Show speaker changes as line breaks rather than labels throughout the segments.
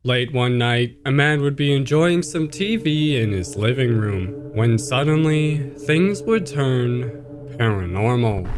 Late one night, a man would be enjoying some TV in his living room when suddenly things would turn paranormal.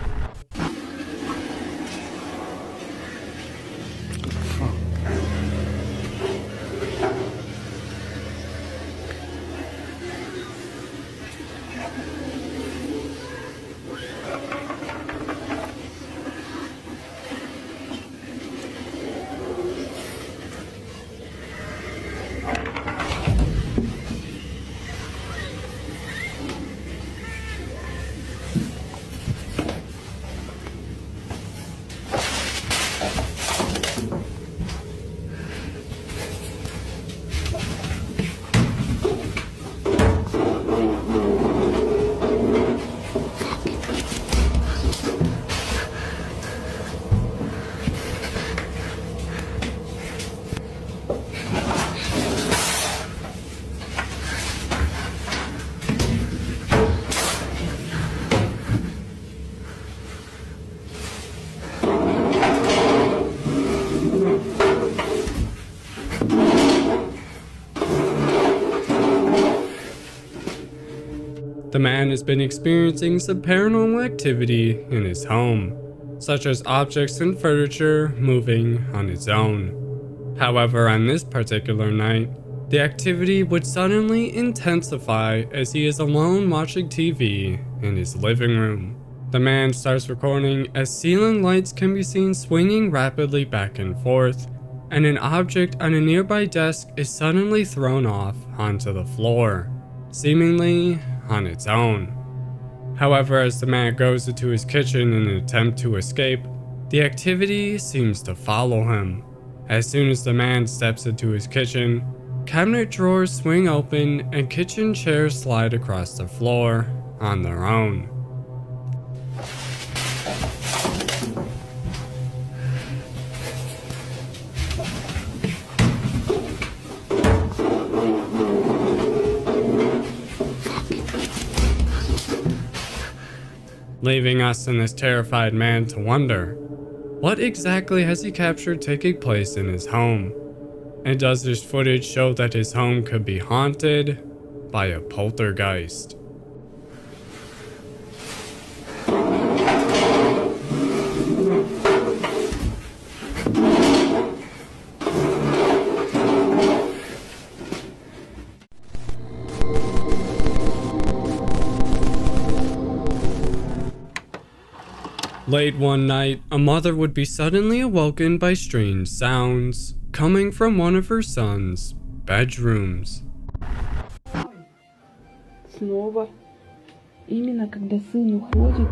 The man has been experiencing some paranormal activity in his home, such as objects and furniture moving on its own. However, on this particular night, the activity would suddenly intensify as he is alone watching TV in his living room. The man starts recording as ceiling lights can be seen swinging rapidly back and forth, and an object on a nearby desk is suddenly thrown off onto the floor, seemingly on its own. However, as the man goes into his kitchen in an attempt to escape, the activity seems to follow him. As soon as the man steps into his kitchen, cabinet drawers swing open and kitchen chairs slide across the floor on their own. Leaving us and this terrified man to wonder, what exactly has he captured taking place in his home? And does this footage show that his home could be haunted by a poltergeist? Late one night, a mother would be suddenly awoken by strange sounds coming from one of her son's bedrooms.
Снова. Именно когда сын уходит.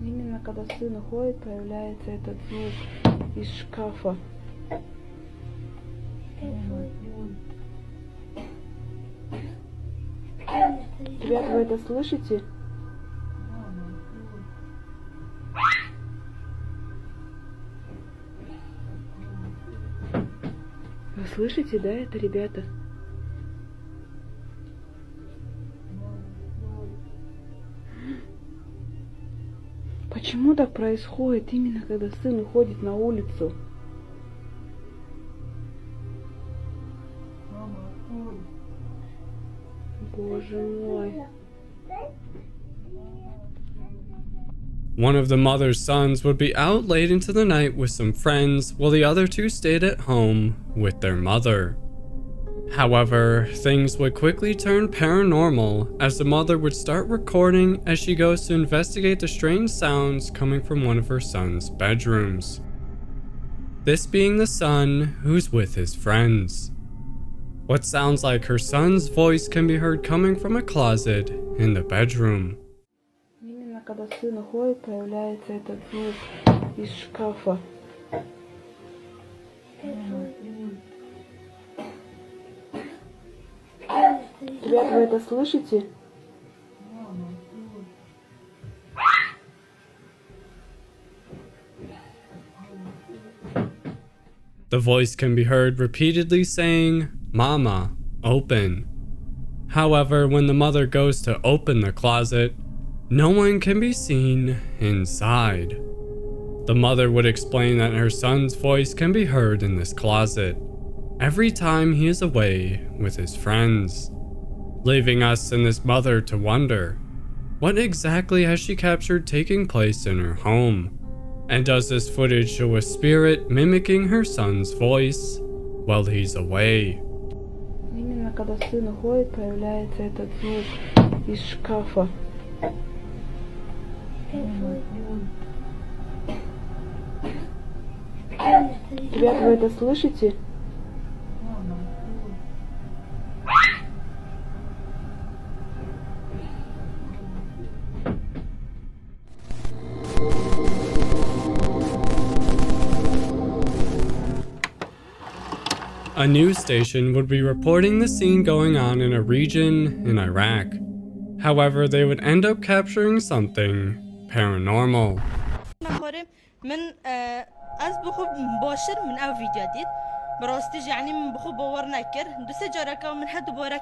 Именно когда сын уходит, появляется этот звук из шкафа. Ребята, вы это слышите? Вы слышите, да, это, ребята? Почему так происходит именно когда сын уходит на улицу? Боже мой.
One of the mother's sons would be out late into the night with some friends while the other two stayed at home with their mother. However, things would quickly turn paranormal as the mother would start recording as she goes to investigate the strange sounds coming from one of her son's bedrooms. This being the son who's with his friends. What sounds like her son's voice can be heard coming from a closet in the bedroom.
Именно когда сын уходит, появляется этот звук из шкафа. Ребята, вы это слышите?
The voice can be heard repeatedly saying, "Mama, open." However, when the mother goes to open the closet, no one can be seen inside. The mother would explain that her son's voice can be heard in this closet every time he is away with his friends, leaving us and this mother to wonder, what exactly has she captured taking place in her home? And does this footage show a spirit mimicking her son's voice while he's away?
Именно когда сын уходит, появляется этот звук из шкафа. Ребята, вы это слышите?
A news station would be reporting the scene going on in a region in Iraq. However, they would end up capturing something paranormal.
من از بخو باشر من او ویدیو دید براستیج یعنی من بخو باور نکر دو سه جاره که من هد دوباره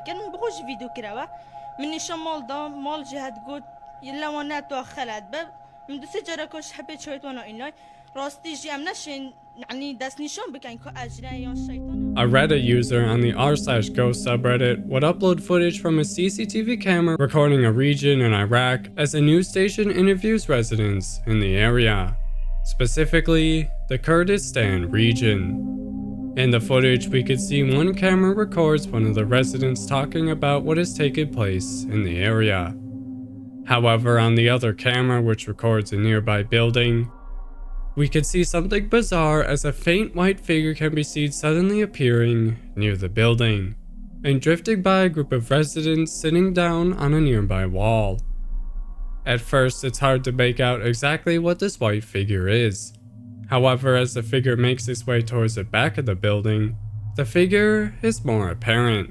کر من بخوش ویدیو کرده من نشان مال دام مال جهت گود یلا وانا تو خلد بب من دو سه جاره کش حبیت شویت وانا اینای راستیج ام نشین يعني دست نشان بکن که اجره یا شیطان.
A Reddit user on the r/ghost subreddit would upload footage from a CCTV camera recording a region in Iraq as a news station interviews residents in the area, specifically the Kurdistan region. In the footage, we could see one camera records one of the residents talking about what has taken place in the area. However, on the other camera, which records a nearby building, we could see something bizarre as a faint white figure can be seen suddenly appearing near the building and drifting by a group of residents sitting down on a nearby wall. At first, it's hard to make out exactly what this white figure is. However, as the figure makes its way towards the back of the building, the figure is more apparent,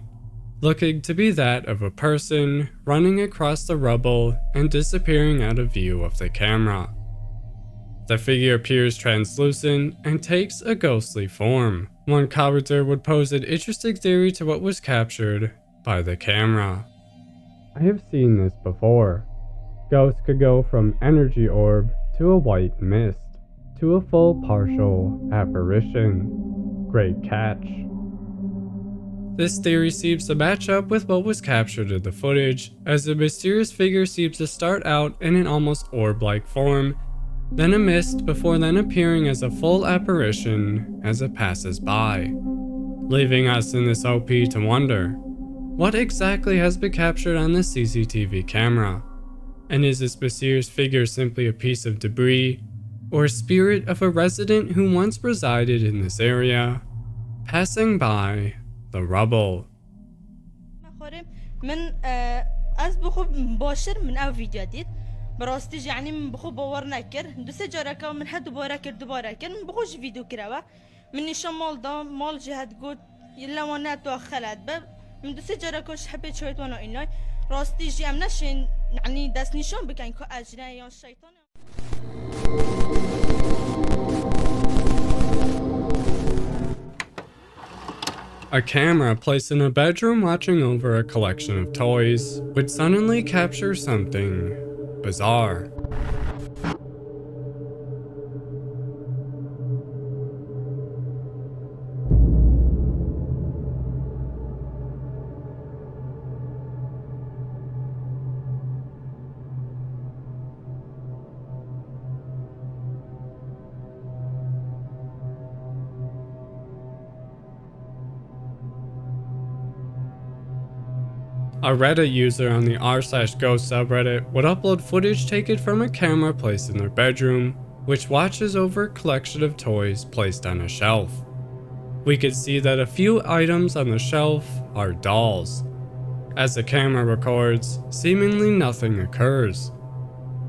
looking to be that of a person running across the rubble and disappearing out of view of the camera. The figure appears translucent and takes a ghostly form. One commenter would pose an interesting theory to what was captured by the camera. I have seen this before. Ghosts could go from energy orb to a white mist to a full partial apparition. Great catch. This theory seems to match up with what was captured in the footage, as the mysterious figure seems to start out in an almost orb-like form, then a mist before then appearing as a full apparition as it passes by, leaving us in this OP to wonder, what exactly has been captured on the CCTV camera? And is this mysterious figure simply a piece of debris, or a spirit of a resident who once resided in this area, passing by the rubble?
من از بخو باشر من او ویدیو دید براستیج یعنی من بخو باور نکر دو سه جاره که من هد دوباره کر من بخوش ویدیو کرده من نشان مال دام مال جهت گود یلا وانا تو خلد بب من دو سه جاره کش حبیت شویت وانا اینای راستیج ام نشین يعني دست نشان بکن که اجره یا شیطان.
A camera placed in a bedroom watching over a collection of toys would suddenly capture something bizarre. A Reddit user on the r/ghost subreddit would upload footage taken from a camera placed in their bedroom, which watches over a collection of toys placed on a shelf. We could see that a few items on the shelf are dolls. As the camera records, seemingly nothing occurs.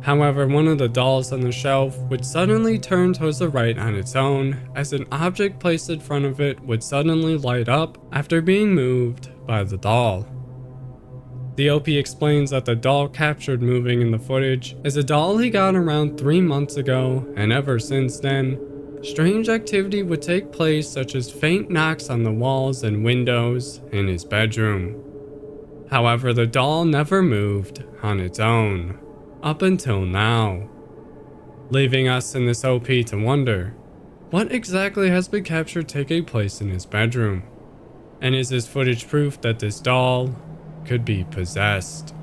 However, one of the dolls on the shelf would suddenly turn towards the right on its own, as an object placed in front of it would suddenly light up after being moved by the doll. The OP explains that the doll captured moving in the footage is a doll he got around 3 months ago, and ever since then, strange activity would take place, such as faint knocks on the walls and windows in his bedroom. However, the doll never moved on its own. up until now, leaving us in this OP to wonder, what exactly has been captured taking place in his bedroom? And is this footage proof that this doll could be possessed?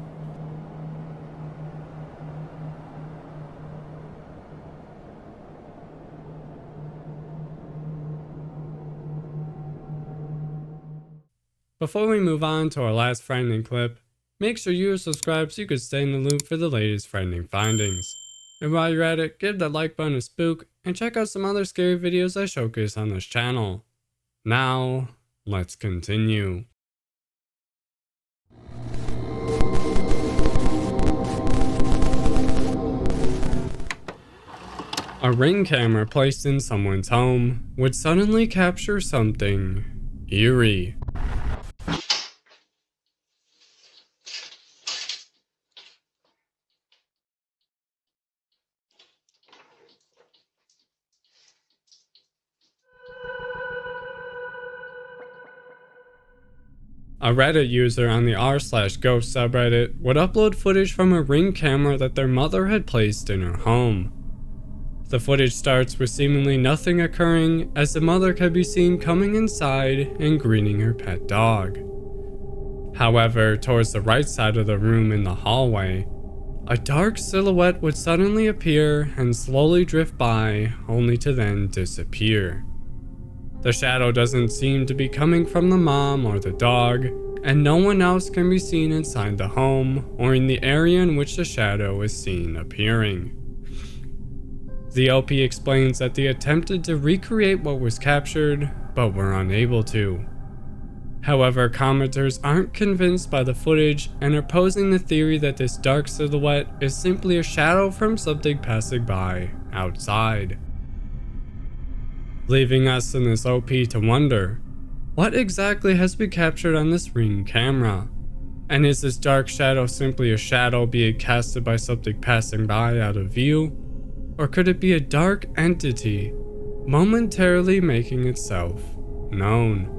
Before we move on to our last frightening clip, make sure you are subscribed so you can stay in the loop for the latest frightening findings. And while you're at it, give that like button a spook and check out some other scary videos I showcase on this channel. Now, let's continue. A ring camera placed in someone's home would suddenly capture something eerie. A Reddit user on the r/ghost subreddit would upload footage from a ring camera that their mother had placed in her home. The footage starts with seemingly nothing occurring as the mother could be seen coming inside and greeting her pet dog. However, towards the right side of the room in the hallway, a dark silhouette would suddenly appear and slowly drift by, only to then disappear. The shadow doesn't seem to be coming from the mom or the dog, and no one else can be seen inside the home or in the area in which the shadow is seen appearing. The LP explains that they attempted to recreate what was captured, but were unable to. However, commenters aren't convinced by the footage and are posing the theory that this dark silhouette is simply a shadow from something passing by outside. Leaving us in this OP to wonder, what exactly has been captured on this ring camera? And is this dark shadow simply a shadow being casted by something passing by out of view? Or could it be a dark entity momentarily making itself known?